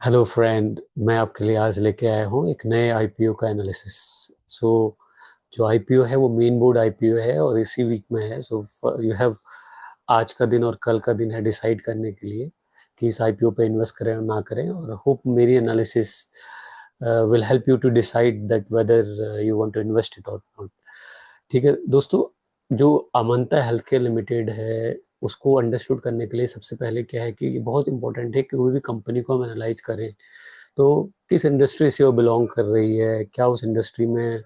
Hello friend, मैं आपके लिए आज लेके आया हूँ एक नए आईपीओ का एनालिसिस। सो जो आईपीओ है वो मेन बोर्ड आईपीओ है और इसी वीक में है। सो यू हैव आज का दिन और कल का दिन है डिसाइड करने के लिए कि इस आईपीओ पे इन्वेस्ट करें और ना करें। और होप मेरी analysis will help you to decide that whether you want to invest it और नॉट। ठीक है दोस्तों, जो अमंता हेल्थ केयर लिमिटेड है उसको अंडरस्टूड करने के लिए सबसे पहले क्या है कि ये बहुत इंपॉर्टेंट है कि कोई भी कंपनी को हम एनालाइज करें तो किस इंडस्ट्री से वो बिलोंग कर रही है, क्या उस इंडस्ट्री में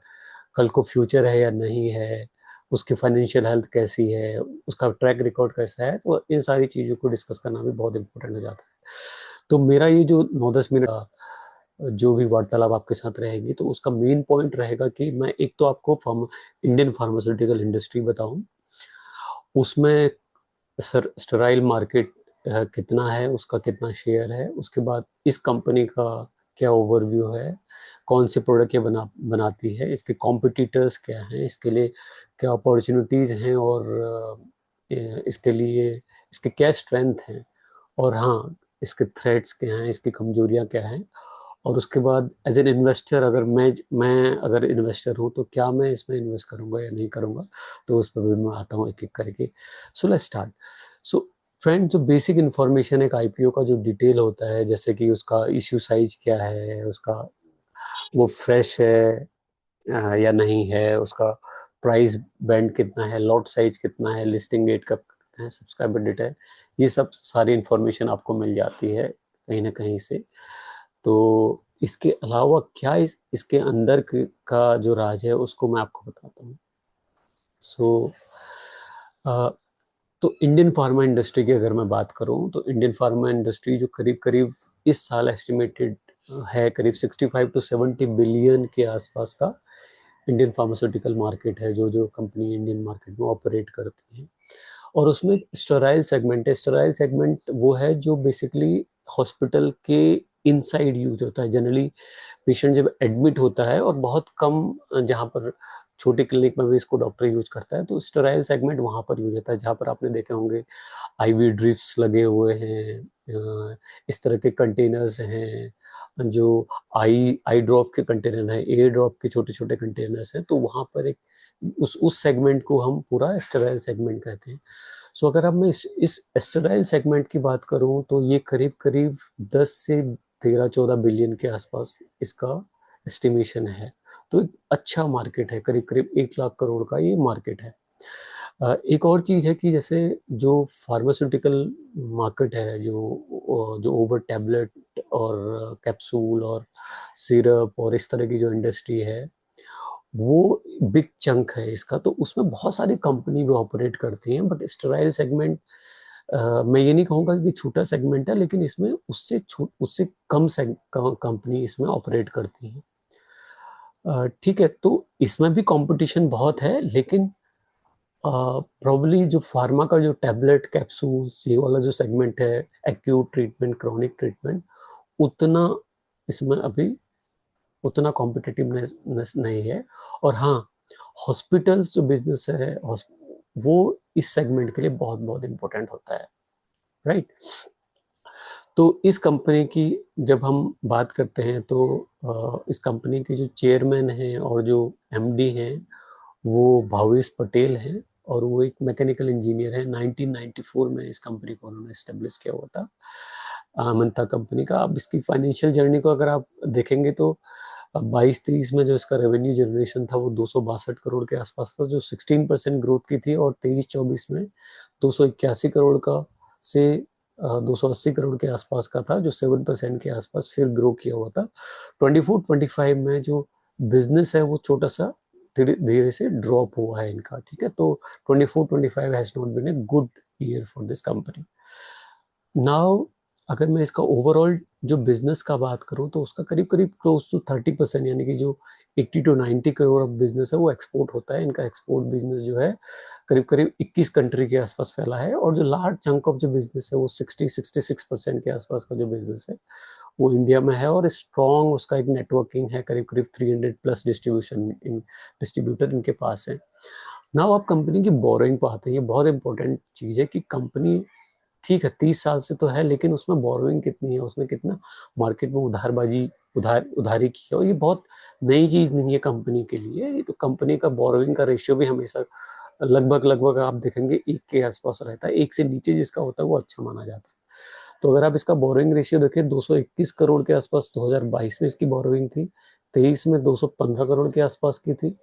कल को फ्यूचर है या नहीं है, उसकी फाइनेंशियल हेल्थ कैसी है, उसका ट्रैक रिकॉर्ड कैसा है। तो इन सारी चीज़ों को डिस्कस करना भी बहुत इंपॉर्टेंट हो जाता है। तो मेरा ये जो 9-10 मिनट जो भी वार्तालाप आपके साथ रहेगी तो उसका मेन पॉइंट रहेगा कि मैं एक तो आपको इंडियन फार्मास्यूटिकल इंडस्ट्री बताऊं, उसमें सर स्टेराइल मार्केट कितना है, उसका कितना शेयर है, उसके बाद इस कंपनी का क्या ओवरव्यू है, कौन से प्रोडक्ट ये बनाती है, इसके कॉम्पिटिटर्स क्या हैं, इसके लिए क्या अपॉर्चुनिटीज़ हैं और इसके लिए इसके क्या स्ट्रेंथ हैं, और हाँ इसके थ्रेट्स क्या हैं, इसकी कमजोरियाँ क्या हैं। और उसके बाद एज एन इन्वेस्टर अगर मैं अगर इन्वेस्टर हूँ तो क्या मैं इसमें इन्वेस्ट करूँगा या नहीं करूँगा, तो उस पर भी मैं आता हूँ एक एक करके। So let's start. So friend, जो बेसिक इन्फॉर्मेशन एक आईपीओ का जो डिटेल होता है, जैसे कि उसका इश्यू साइज क्या है, उसका वो फ्रेश है या नहीं है, उसका प्राइस बैंड कितना है, लॉट साइज कितना है, लिस्टिंग डेट कब है, सब्सक्राइबर डेटा है, ये सब सारी इन्फॉर्मेशन आपको मिल जाती है कहीं ना कहीं से। तो इसके अलावा क्या इसके अंदर का जो राज है उसको मैं आपको बताता हूँ। सो तो इंडियन फार्मा इंडस्ट्री की अगर मैं बात करूं तो इंडियन फार्मा इंडस्ट्री जो करीब करीब इस साल एस्टिमेटेड है करीब 65 to 70 बिलियन के आसपास का इंडियन फार्मास्यूटिकल मार्केट है, जो जो कंपनी इंडियन मार्केट में ऑपरेट करती हैं। और उसमें स्टेराइल सेगमेंट है। स्टेराइल सेगमेंट वो है जो बेसिकली हॉस्पिटल के इनसाइड यूज होता है। जनरली पेशेंट जब एडमिट होता है और बहुत कम जहाँ पर छोटे क्लिनिक में भी इसको डॉक्टर यूज करता है, तो स्टेराइल सेगमेंट वहाँ पर यूज होता है जहाँ पर आपने देखे होंगे आईवी ड्रिप्स लगे हुए हैं, इस तरह के कंटेनर्स हैं, जो आई ड्रॉप के कंटेनर हैं, एयर ड्रॉप के छोटे छोटे कंटेनर्स हैं। तो वहाँ पर एक उस सेगमेंट को हम पूरा स्टेराइल सेगमेंट कहते हैं। सो अगर अब मैं इस स्टेराइल सेगमेंट की बात करूं तो ये करीब करीब 10 से 13-14 बिलियन के आसपास इसका एस्टिमेशन है। तो एक अच्छा मार्केट है, करीब करीब 1 लाख करोड़ का ये मार्केट है। एक और चीज़ है कि जैसे जो फार्मास्यूटिकल मार्केट है, जो जो ओवर टैबलेट और कैप्सूल और सिरप और इस तरह की जो इंडस्ट्री है, वो बिग चंक है इसका। तो उसमें बहुत सारी कंपनी भी ऑपरेट करती हैं, बट स्टेराइल सेगमेंट मैं ये नहीं कहूँगा कि छोटा सेगमेंट है, लेकिन इसमें उससे कम कंपनी इसमें ऑपरेट करती हैं। ठीक है, तो इसमें भी कंपटीशन बहुत है, लेकिन प्रॉब्ली जो फार्मा का जो टैबलेट कैप्सूल्स ये वाला जो सेगमेंट है, एक्यूट ट्रीटमेंट, क्रोनिक ट्रीटमेंट, उतना इसमें अभी उतना कॉम्पिटिटिवनेस नहीं है। और हाँ, हॉस्पिटल्स जो बिजनेस है वो इस सेगमेंट के लिए बहुत बहुत इंपॉर्टेंट होता है, राइट। तो इस कंपनी की जब हम बात करते हैं तो इस कंपनी के जो चेयरमैन हैं और जो एमडी हैं वो भावेश पटेल हैं, और वो एक मैकेनिकल इंजीनियर है। 1994 में इस कंपनी को उन्होंने एस्टेब्लिश किया हुआ था, मंता कंपनी का। अब इसकी फाइनेंशियल जर्नी को अगर आप देखेंगे तो 22-23 में जो इसका रेवेन्यू जनरेशन था वो 262 करोड़ के आसपास था, जो 16% ग्रोथ की थी। और 23-24 में 281 करोड़ का से 280 करोड़ के आसपास का था, जो 7% के आसपास फिर ग्रो किया हुआ था। 24-25 में जो बिजनेस है वो छोटा सा धीरे धीरे से ड्रॉप हुआ है इनका, ठीक है। तो 24-25 has not been a good year for this company. Now अगर मैं इसका ओवरऑल जो बिजनेस का बात करूं तो उसका करीब करीब क्लोज टू 30%, यानी कि जो 80 to 90 करोड़ ऑफ बिजनेस है वो एक्सपोर्ट होता है। इनका एक्सपोर्ट बिजनेस जो है करीब करीब 21 कंट्री के आसपास फैला है। और जो लार्ज चंक ऑफ जो बिजनेस है वो 60-66% के आसपास का जो बिजनेस है वो इंडिया में है। और स्ट्रॉन्ग उसका एक नेटवर्किंग है, करीब करीब 300 प्लस डिस्ट्रीब्यूटर इनके पास है। नाउ आप कंपनी की बोरोइंग पर आते हैं। ये बहुत इंपॉर्टेंट चीज़ है कि कंपनी ठीक है 30 साल से तो है, लेकिन उसमें बोरोइंग कितनी है, उसने कितना मार्केट में उधारी की है, और ये बहुत नई चीज नहीं है कंपनी के लिए। ये तो कंपनी का बोरोइंग का रेशियो भी हमेशा लगभग लगभग आप देखेंगे 1 के आसपास रहता है, 1 से नीचे जिसका होता है वो अच्छा माना जाता है। तो अगर आप इसका बोरोइंग रेशियो देखें 221 करोड़ के आसपास 2022 में इसकी बोरोइंग थी, 23 में 215 करोड़ के आसपास की थी,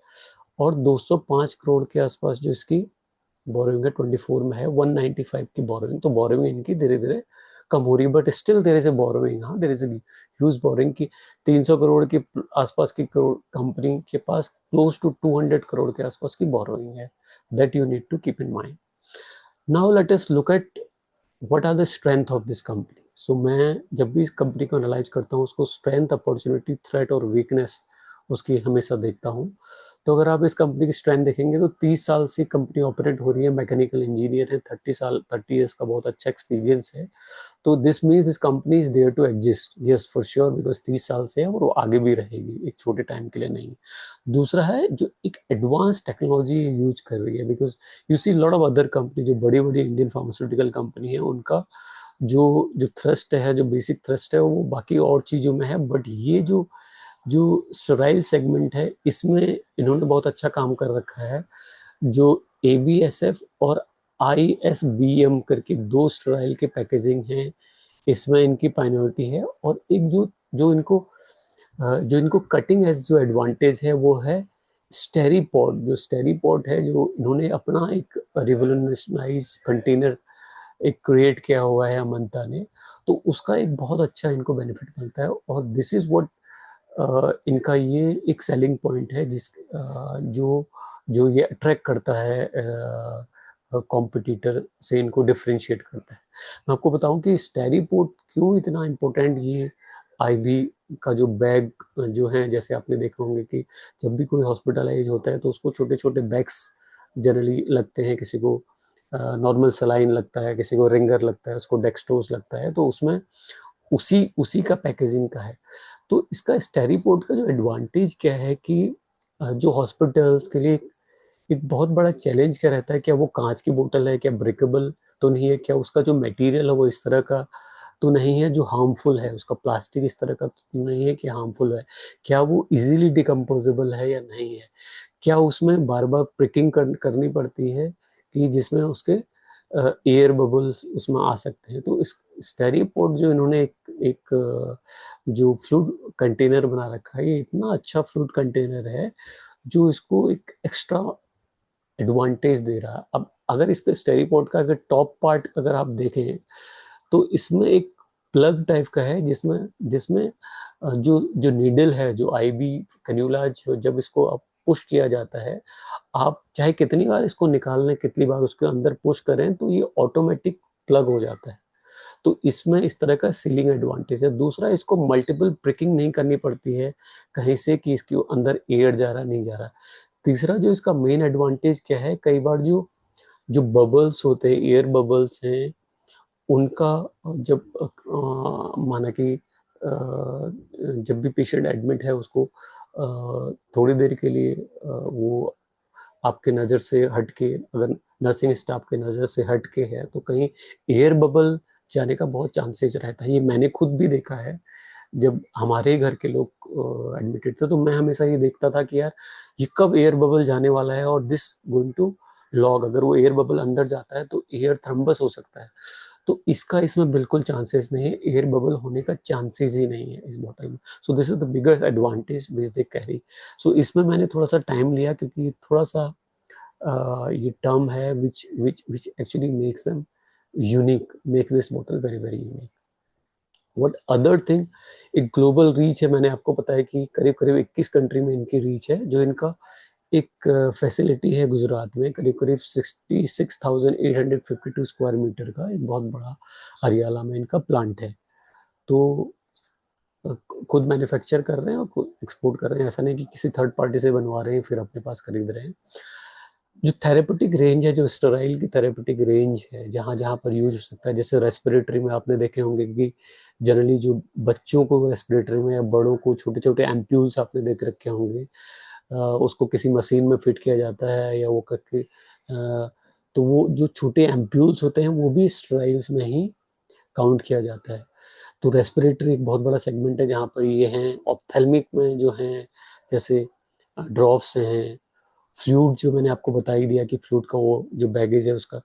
और 205 करोड़ के आसपास जो इसकी बोरोइंग है 24 में है 195 की बोरोइंग। तो बोरोइंग इनकी धीरे धीरे कम हो रही है, but still there is a borrowing, हाँ there is a huge borrowing की 300 करोड़ की आसपास की करोड़ कंपनी के पास क्लोज टू 200 करोड़ के आसपास की बोरोइंग है। That you need to keep in mind. Now let us look at what are the strength of this company. So मैं जब भी इस कंपनी को एनालाइज करता हूँ उसको स्ट्रेंथ, अपॉर्चुनिटी, थ्रेट और वीकनेस उसकी हमेशा देखता हूँ। तो अगर आप इस कंपनी की स्ट्रेंथ देखेंगे तो 30 साल से कंपनी ऑपरेट हो रही है, मैकेनिकल इंजीनियर है, 30 ईयर्स का बहुत अच्छा एक्सपीरियंस है। तो this means this company is there to exist, yes for sure, because 30 साल से है और वो आगे भी रहेगी, एक छोटे टाइम के लिए नहीं। दूसरा है जो एक एडवांस टेक्नोलॉजी यूज कर रही है, because you see lot of other company, जो बड़ी बड़ी इंडियन फार्मास्यूटिकल कंपनी है, उनका जो जो थ्रस्ट है, जो बेसिक थ्रस्ट है वो बाकी और चीज़ों में है, बट ये जो जो स्टेराइल सेगमेंट है इसमें इन्होंने बहुत अच्छा काम कर रखा है। जो ABSF और ISBM करके दो स्टेराइल के पैकेजिंग हैं, इसमें इनकी प्रायोरिटी है। और एक जो जो इनको कटिंग एज जो एडवांटेज है वो है स्टेरीपॉड। जो स्टेरीपॉड है, जो इन्होंने अपना एक रिवोल्यूशनाइज कंटेनर एक क्रिएट किया हुआ है अमंता ने, तो उसका एक बहुत अच्छा इनको बेनिफिट मिलता है। और दिस इज व्हाट इनका ये एक सेलिंग पॉइंट है, जो जो ये अट्रैक्ट करता है, कॉम्पिटिटर से इनको डिफ्रेंशिएट करता है। मैं आपको बताऊं कि स्टेरीपोर्ट क्यों इतना इम्पोर्टेंट, ये आईवी का जो बैग जो है, जैसे आपने देखा होंगे कि जब भी कोई हॉस्पिटलाइज होता है तो उसको छोटे छोटे बैग्स जनरली लगते हैं, किसी को नॉर्मल सलाइन लगता है, किसी को रिंगर लगता है, उसको डेक्सट्रोज लगता है, तो उसमें उसी उसी का पैकेजिंग का है। तो इसका स्टेरीपोर्ट का जो एडवांटेज क्या है कि जो हॉस्पिटल्स के लिए एक बहुत बड़ा चैलेंज क्या रहता है, क्या वो कांच की बोतल है, क्या ब्रेकेबल तो नहीं है, क्या उसका जो मटेरियल है वो इस तरह का तो नहीं है जो हार्मफुल है, उसका प्लास्टिक इस तरह का तो नहीं है कि हार्मफुल है, क्या वो इजीली डिकम्पोजेबल है या नहीं है, क्या उसमें बार बार प्रिकिंग करनी पड़ती है कि जिसमें उसके एयर बबल्स उसमें आ सकते हैं। तो इस स्टेरीपोर्ट जो इन्होंने एक जो फ्लूइड कंटेनर बना रखा है, ये इतना अच्छा फ्लूइड कंटेनर है जो इसको एक एक्स्ट्रा एडवांटेज दे रहा है। अब अगर इसके स्टेरीपोर्ट का अगर टॉप पार्ट अगर आप देखें तो इसमें एक प्लग टाइप का है, जिसमें जिसमें जो जो नीडल है, जो आईबी कैन्यूला, जब इसको आप पुश किया जाता है, आप चाहे कितनी बार इसको निकाल लें, कितनी बार उसके अंदर पुश करें, तो ये ऑटोमेटिक प्लग हो जाता है। तो इसमें इस तरह का सीलिंग एडवांटेज है। दूसरा, इसको मल्टीपल प्रिकिंग नहीं करनी पड़ती है कहीं से कि इसके अंदर एयर जा रहा नहीं जा रहा। तीसरा जो इसका मेन एडवांटेज क्या है, कई बार जो जो बबल्स होते हैं, एयर बबल्स हैं, उनका जब माना कि जब भी पेशेंट एडमिट है उसको थोड़ी देर के लिए वो आपके नज़र से हट के, अगर नर्सिंग स्टाफ के नज़र से हट के है तो कहीं एयर बबल जाने का बहुत चांसेस रहता है। ये मैंने खुद भी देखा है, जब हमारे घर के लोग एडमिटेड थे तो मैं हमेशा ये देखता था कि यार ये कब एयर बबल जाने वाला है, और दिस गोइंग टू लॉग, अगर वो एयर बबल अंदर जाता है तो एयर थ्रम्बस हो सकता है। तो इसका इसमें बिल्कुल चांसेस नहीं है, एयर बबल होने का चांसेस ही नहीं है इस बॉटल में। So this is the biggest advantage which they carry. So इसमें मैंने थोड़ा सा टाइम लिया, क्योंकि थोड़ा सा ये टर्म है which actually makes them unique, makes this bottle very very unique. What other thing, एक ग्लोबल रीच है। मैंने आपको बताया कि करीब करीब 21 कंट्री में इनकी रीच है। जो इनका एक फैसिलिटी है गुजरात में, करीब करीब 66,852 स्क्वायर मीटर का एक बहुत बड़ा हरियाणा में इनका प्लांट है। तो खुद मैन्युफैक्चर कर रहे हैं और खुद एक्सपोर्ट कर रहे हैं, ऐसा नहीं कि किसी थर्ड पार्टी से बनवा रहे हैं फिर अपने पास खरीद रहे हैं। जो थेरेपेटिक रेंज है, जो स्टेराइल की थेरेपेटिक रेंज है, जहाँ जहाँ पर यूज हो सकता है, जैसे रेस्पिरेटरी में आपने देखे होंगे कि जनरली जो बच्चों को रेस्पिरेटरी में या बड़ों को छोटे छोटे एम्प्यूल्स आपने देख रखे होंगे, उसको किसी मशीन में फिट किया जाता है या वो करके तो वो जो छोटे एम्प्यूल्स होते हैं वो भी स्टेराइल्स में ही काउंट किया जाता है। तो रेस्पिरेटरी एक बहुत बड़ा सेगमेंट है जहाँ पर ये हैं। ऑप्थेल्मिक में जो हैं जैसे ड्रॉप्स हैं, फ्लूइड जो मैंने आपको बता ही दिया कि फ्लूइड का वो जो बैगेज है उसका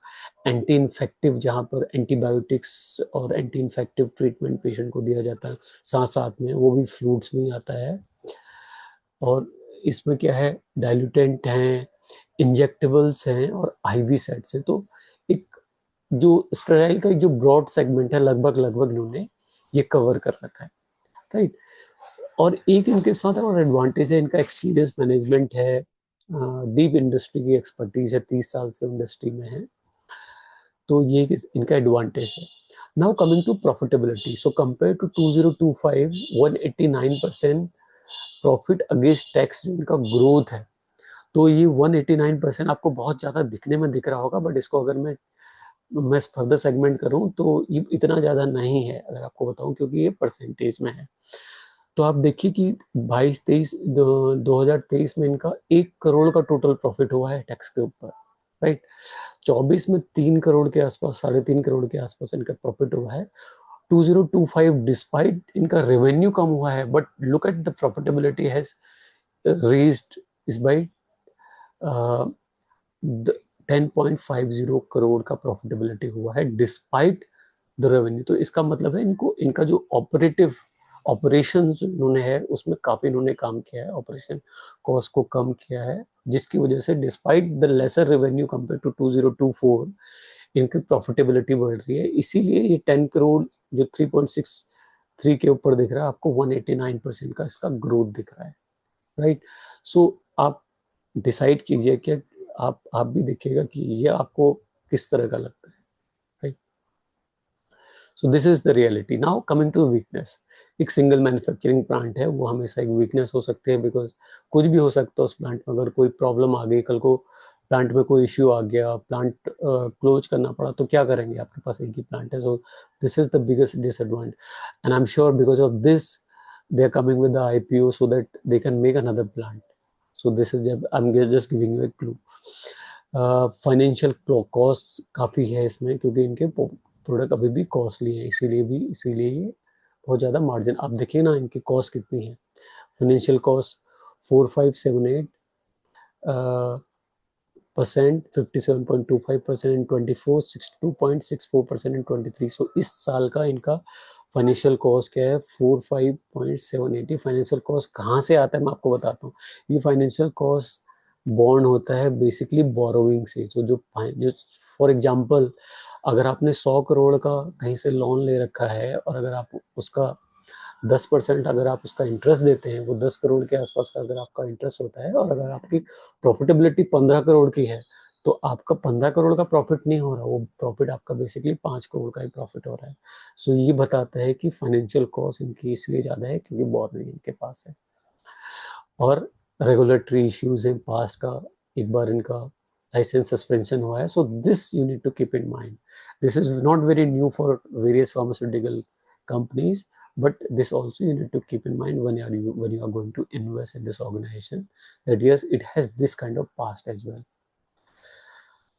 एंटी इन्फेक्टिव, जहाँ पर एंटीबायोटिक्स और एंटी इन्फेक्टिव ट्रीटमेंट पेशेंट को दिया जाता है साथ साथ में, वो भी फ्लूइड्स में ही आता है। और इसमें क्या है, डाइल्यूटेंट हैं, इंजेक्टेबल्स हैं और आईवी सेट्स हैं। तो एक जो स्टेराइल का एक जो ब्रॉड सेगमेंट है लगभग लगभग इन्होंने ये कवर कर रखा है, राइट। और एक इनके साथ और एडवांटेज है, इनका एक्सपीरियंस मैनेजमेंट है, डीप इंडस्ट्री की एक्सपर्टीज है, 30 साल से इंडस्ट्री में है। तो ये इनका एडवांटेज है। Now coming to profitability, so compare to 2025 189% profit against tax जो इनका ग्रोथ है। तो ये 189% आपको बहुत ज्यादा दिखने में दिख रहा होगा, बट इसको अगर मैं फर्दर सेगमेंट करूं तो ये इतना ज्यादा नहीं है अगर आपको बताऊं, क्योंकि ये परसेंटेज में है। तो आप देखिए कि 2023 में इनका 1 करोड़ का टोटल प्रॉफिट हुआ है टैक्स के ऊपर, राइट। 24 में 3 करोड़ के आसपास, 3.5 करोड़ के आसपास इनका प्रॉफिट हुआ है। 2025 डिस्पाइट इनका रेवेन्यू कम हुआ है, but look at the profitability has raised is by 10.50 crore का प्रॉफिटेबिलिटी हुआ है डिस्पाइट द रेवेन्यू। तो इसका मतलब है इनको, इनका जो ऑपरेशन इन्होंने है उसमें काफी इन्होंने काम किया है, ऑपरेशन कॉस्ट को कम किया है, जिसकी वजह से despite the lesser revenue compare to 2024 इनकी प्रॉफिटेबिलिटी बढ़ रही है। इसीलिए ये 10 करोड़ जो 3.63 के ऊपर दिख रहा है आपको, 189% का इसका ग्रोथ दिख रहा है, राइट। सो आप डिसाइड कीजिए कि आप भी देखिएगा कि ये आपको किस तरह का लगता है, right. So this is the reality. Now coming to weakness, एक सिंगल मैन्युफैक्चरिंग प्लांट है, वो हमेशा एक वीकनेस हो सकती है, बिकॉज कुछ भी हो सकता है उस प्लांट में। अगर कोई प्रॉब्लम आ गई, कल को प्लांट में कोई इश्यू आ गया, प्लांट क्लोज करना पड़ा, तो क्या करेंगे, आपके पास एक ही प्लांट है। So this is the biggest disadvantage, and I am sure because of this they are coming with the IPO so that they can make another plant. So this is I'm just giving you a clue. Financial cost काफ़ी है इसमें, क्योंकि इनके product अभी भी costly है, इसीलिए ये बहुत ज़्यादा मार्जिन। आप देखिए ना इनकी कॉस्ट कितनी है। Financial cost 4578 percent, 57.25% 24, 62.64% 23। सो इस साल का इनका फाइनेंशियल कॉस्ट क्या है, 45.780। फाइनेंशियल कॉस्ट कहाँ से आता है मैं आपको बताता हूँ। ये फाइनेंशियल कॉस्ट बॉन्ड होता है बेसिकली बोरोइंग से। जो फॉर एग्जांपल, अगर आपने 100 करोड़ का कहीं से लोन ले रखा है और अगर आप उसका 10% अगर आप उसका इंटरेस्ट देते हैं, वो 10 करोड़ के आसपास का अगर आपका इंटरेस्ट होता है, और अगर आपकी प्रॉफिटेबिलिटी 15 करोड़ की है, तो आपका 15 करोड़ का प्रॉफिट नहीं हो रहा, वो प्रॉफिट आपका बेसिकली 5 करोड़ का ही प्रॉफिट हो रहा है। सो ये बताता है कि फाइनेंशियल कॉस्ट इनकी इसलिए ज़्यादा है क्योंकि बोर्निंग इनके पास है। और रेगुलेटरी इश्यूज हैं पास्ट का, एक बार इनका लाइसेंस सस्पेंशन हुआ है। So this you need to keep in mind. This is not very new for various pharmaceutical companies, but this also you need to keep in mind when you are going to invest in this organization, that yes, it has this kind of past as well.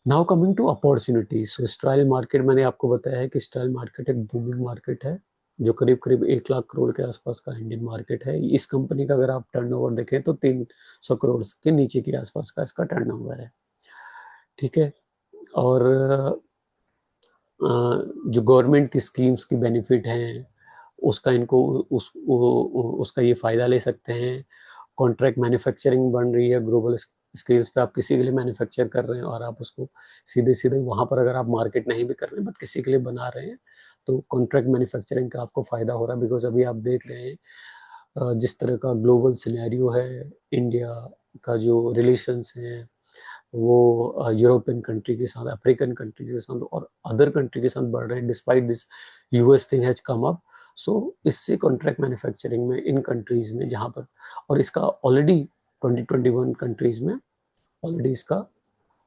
Now coming to opportunities, so style market मैंने आपको बताया है कि style market एक booming market है, जो करीब करीब 1 लाख करोड़ के आसपास का इंडियन मार्केट है। इस कंपनी का अगर आप टर्नओवर देखें तो 300 करोड़ के नीचे के आसपास का इसका टर्नओवर है, ठीक है। और जो गवर्नमेंट की स्कीम्स की बेनिफिट हैं उसका इनको उसका ये फ़ायदा ले सकते हैं। कॉन्ट्रैक्ट मैन्युफैक्चरिंग बन रही है ग्लोबल स्केल्स पे, आप किसी के लिए मैन्युफैक्चर कर रहे हैं और आप उसको सीधे सीधे वहाँ पर अगर आप मार्केट नहीं भी कर रहे हैं बट किसी के लिए बना रहे हैं, तो कॉन्ट्रैक्ट मैन्युफैक्चरिंग का आपको फ़ायदा हो रहा है। बिकॉज अभी आप देख रहे हैं जिस तरह का ग्लोबल सिनेरियो है, इंडिया का जो रिलेशंस हैं वो यूरोपियन कंट्री के साथ, अफ्रीकन कंट्री के साथ और अदर कंट्री के साथ बढ़ रहे हैं, despite this US thing has come up. So इससे कॉन्ट्रैक्ट मैन्युफैक्चरिंग में इन कंट्रीज में जहाँ पर, और इसका ऑलरेडी 2021 कंट्रीज में ऑलरेडी इसका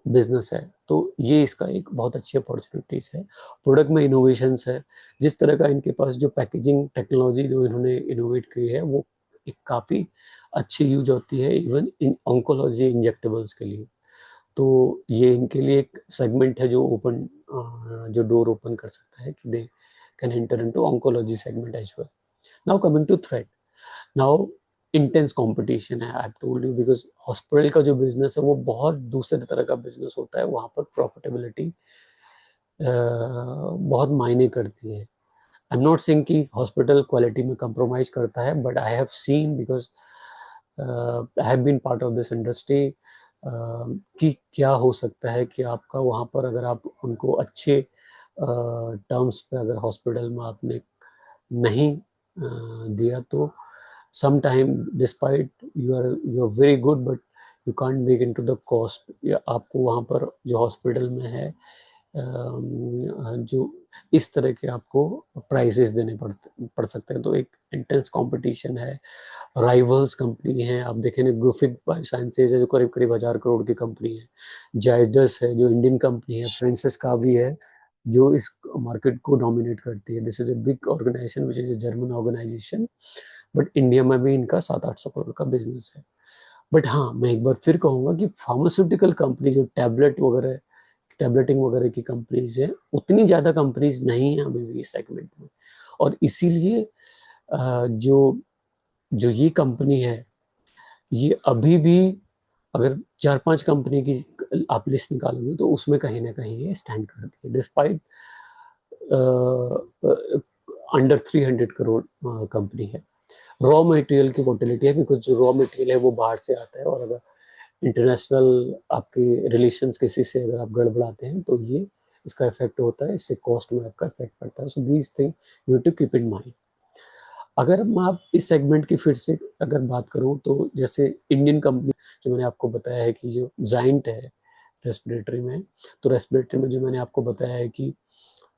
बिजनेस है, तो ये इसका एक बहुत अच्छी अपॉर्चुनिटीज है। प्रोडक्ट में इनोवेशंस है, जिस तरह का इनके पास जो पैकेजिंग टेक्नोलॉजी जो इन्होंने इनोवेट की है वो एक काफ़ी अच्छी यूज होती है इवन इन ऑन्कोलॉजी इंजेक्टेबल्स के लिए। तो ये इनके लिए एक सेगमेंट है जो जो डोर ओपन कर सकता है कि they can enter into oncology segment as well. Now coming to threat. Now intense competition है, I told you, because hospital का जो बिजनेस है वो बहुत दूसरे तरह का बिजनेस होता है. वहाँ पर प्रॉफिटेबिलिटी बहुत मायने करती है. आई एम नॉट सेइंग कि हॉस्पिटल क्वालिटी में कंप्रोमाइज करता है, but I have seen, because I have been part of this industry, कि क्या हो सकता है कि आपका वहाँ पर अगर आप उनको अच्छे टर्म्स पे अगर हॉस्पिटल में आपने नहीं दिया तो some time despite you are very good but you can't make into the cost. या आपको वहाँ पर जो हॉस्पिटल में है जो इस तरह के आपको प्राइसेस देने पड़ सकते हैं. तो एक इंटेंस कंपटीशन है. राइवल्स कंपनी है, आप देखें ना, ग्रुफिक बायोसाइंसेज है जो करीब करीब 1000 करोड़ की कंपनी है. जायडस है जो इंडियन कंपनी है. फ्रांसिस का भी है जो इस मार्केट को डोमिनेट करती है. This is a big organisation which is a German organisation, but India में भी इनका 700-800 करोड़ का बिजनेस है. बट हाँ, मैं एक बार फिर कहूंगा कि फार्मास्यूटिकल कंपनी जो टैबलेटिंग वगैरह की कंपनीज है, उतनी ज्यादा कंपनीज नहीं है अभी भी इस सेगमेंट में. और इसीलिए जो जो ये कंपनी है, ये अभी भी अगर 4-5 कंपनी की आप लिस्ट निकालोगे तो उसमें कहीं ना कहीं ये स्टैंड करती है, डिस्पाइट अंडर 300 करोड़ कंपनी है. रॉ मटेरियल की वोटिलिटी है, बिकॉज जो रॉ मटेरियल है वो बाहर से आता है, और अगर इंटरनेशनल आपके रिलेशंस किसी से अगर आप गड़बड़ाते हैं तो ये इसका इफेक्ट होता है, इससे कॉस्ट में आपका इफेक्ट पड़ता है. So these thing you to keep in mind. अगर मैं आप इस सेगमेंट की फिर से अगर बात करूं तो जैसे इंडियन कंपनी जो मैंने आपको बताया है कि जो जाइंट है रेस्पिरेटरी में, तो रेस्पिरेटरी में जो मैंने आपको बताया है कि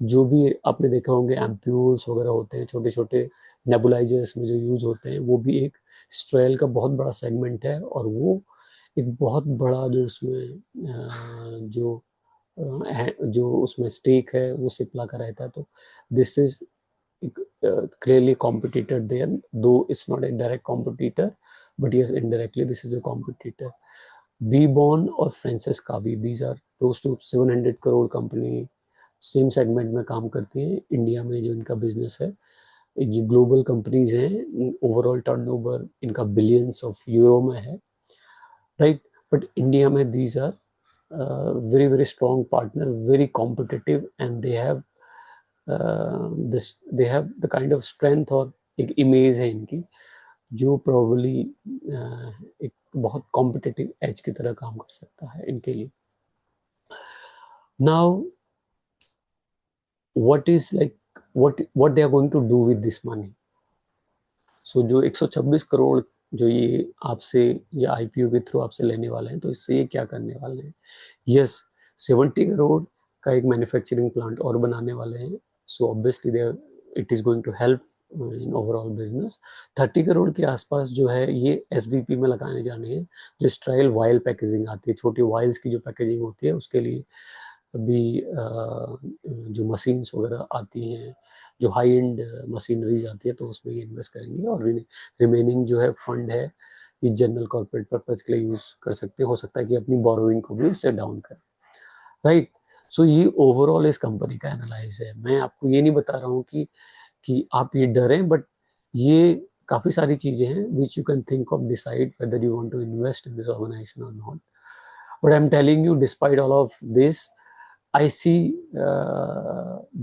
जो भी आपने देखा होंगे एम्प्यूल्स वगैरह होते हैं, छोटे छोटे नेबुलाइजर्स में जो यूज होते हैं, वो भी एक स्ट्रेल का बहुत बड़ा सेगमेंट है. और वो एक बहुत बड़ा जो उसमें जो उसमें स्टेक है वो सिप्ला का रहता है. तो this is clearly competitor there, though it's not a direct competitor, but yes, indirectly this is a competitor. Bborn और Francis Kavi, these are close to 700 crore company same segment में काम करती हैं. इंडिया में जो इनका बिजनेस है, ये ग्लोबल कंपनीज हैं, ओवरऑल टर्नओवर इनका बिलियंस ऑफ यूरो में है, राइट. बट इंडिया में these are very very strong partner, very competitive, and they have the kind of strength, और एक इमेज है इनकी जो प्रोबेबली एक बहुत कॉम्पिटिटिव एज की तरह काम कर सकता है इनके लिए. Now what is like what they are going to do with this money. So जो 126 करोड़ जो ये आपसे या आईपीओ के थ्रू आपसे लेने वाले हैं, तो इससे ये क्या करने वाले हैं. यस, 70 करोड़ का एक मैन्युफैक्चरिंग प्लांट और बनाने वाले हैं. So obviously they it is going to help in overall business. 30 crore के आसपास जो है ये एसबीपी में लगाने जाने हैं. जो स्ट्राइल वायल पैकेजिंग आती है, छोटी वायल्स की जो पैकेजिंग होती है, उसके लिए भी जो मशीन्स वगैरह आती हैं, जो हाई एंड मशीनरीज आती है, तो उसमें ये इन्वेस्ट करेंगे. और रिमेनिंग जो है फंड है, ये जनरल कॉर्पोरेट पर्पज के लिए यूज कर सकते हैं. हो सकता है कि अपनी बोरोइंग को भी उससे डाउन करें, राइट. सो ये ओवरऑल इस कंपनी का एनालाइज है. मैं आपको ये नहीं बता रहा हूँ कि आप ये डरें, बट ये काफी सारी चीजें हैं which you can think of, decide whether you want to invest in this organization और not. But I am telling you, despite all of this, I see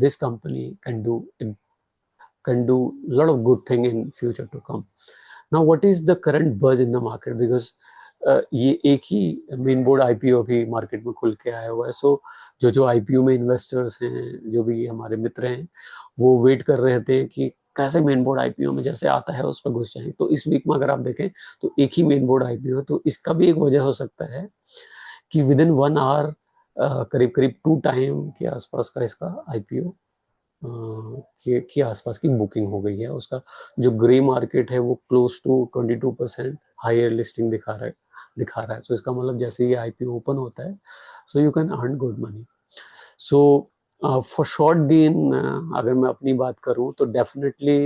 this company can do a lot of good thing in future to come. Now, what is the current buzz in the market? Because ये एक ही main board IPO भी market में खुल के आया हुआ है. सो जो आईपीओ में इन्वेस्टर्स हैं, जो भी हमारे मित्र हैं, वो वेट कर रहे थे कि कैसे मेन बोर्ड आईपीओ में जैसे आता है उस पर घुस जाएंगे. तो इस वीक में अगर आप देखें तो एक ही मेन बोर्ड आईपीओ है. तो इसका भी एक वजह हो सकता है कि विद इन 1 आवर करीब करीब 2 टाइम के आसपास का इसका आईपीओ के आसपास की बुकिंग हो गई है. उसका जो ग्रे मार्केट है वो क्लोज टू 22% हायर लिस्टिंग दिखा रहा है. सो इसका मतलब जैसे ये आईपीओ ओपन होता है, so you can earn good money. So for short gain अगर मैं अपनी बात करूं तो definitely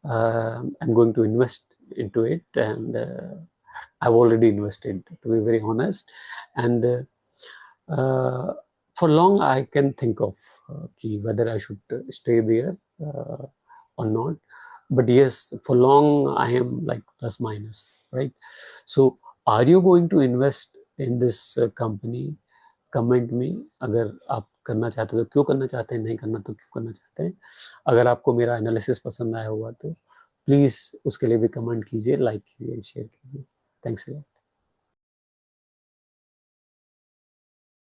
I am going to invest into it. And I've already invested, to be very honest. And for long, I can think of whether I should stay there or not. But yes, for long, I am like plus minus, right? So, are you going to invest in this company? Comment में अगर आप करना चाहते हो तो क्यों करना चाहते हैं, नहीं करना तो क्यों करना चाहते हैं। अगर आपको मेरा एनालिसिस पसंद आया होगा तो प्लीज़ उसके लिए भी कमेंट कीजिए, लाइक कीजिए, शेयर कीजिए। Thanks a lot.